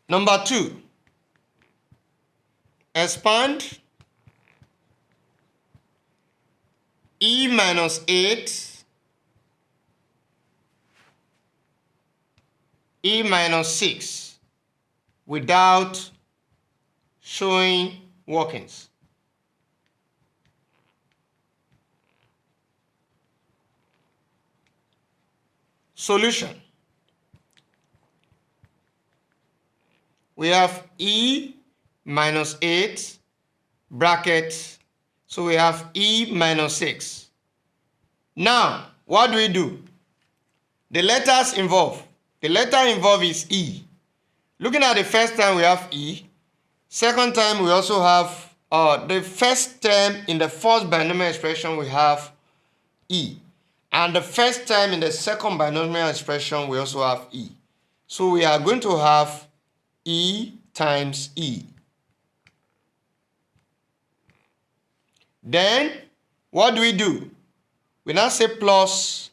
Number 2. Expand E minus 8 E minus 6 without showing workings. Solution. We have E minus 8 bracket, so we have E minus 6. Now, what do? The letters involved. The letter involved is E. Looking at the first time, we have E. Second time, we also have the first term in the first binomial expression, we have E. And the first time in the second binomial expression, we also have E. So we are going to have E times E. Then, what do? We now say plus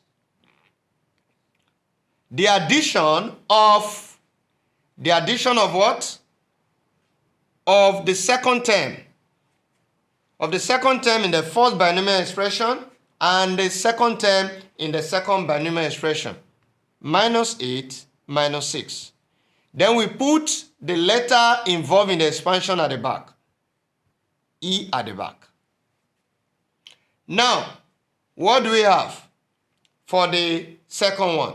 the addition of what? Of the second term. Of the second term in the first binomial expression and the second term in the second binomial expression. Minus 8 minus 6. Then we put the letter involved in the expansion at the back. E at the back. Now, what do we have for the second one?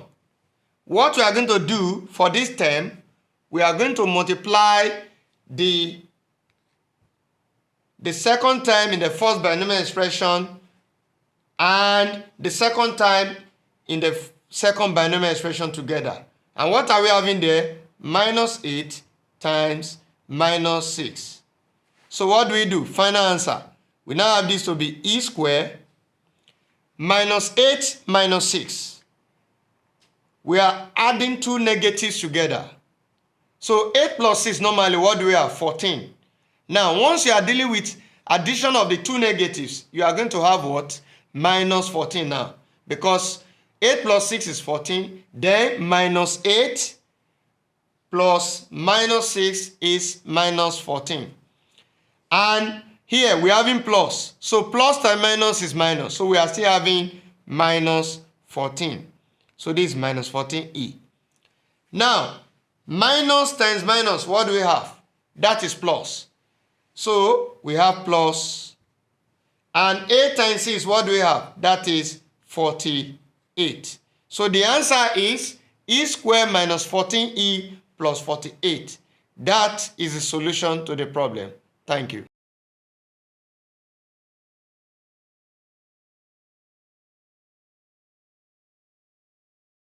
What we are going to do for this term, we are going to multiply the second time in the first binomial expression and the second time in the second binomial expression together. And what are we having there? Minus 8 times minus 6. So what do? Final answer. We now have this to be E squared minus 8 minus 6. We are adding two negatives together. So 8 plus 6, normally what do we have? 14. Now, once you are dealing with addition of the two negatives, you are going to have what? Minus 14 now. Because 8 plus 6 is 14. Then minus 8 plus minus 6 is minus 14. And here we are having plus. So plus times minus is minus. So we are still having minus 14. So this is minus 14E. Now, minus times minus, what do we have? That is plus. So we have plus. And 8 times 6, what do we have? That is 48. So the answer is E squared minus 14E plus 48. That is the solution to the problem. Thank you.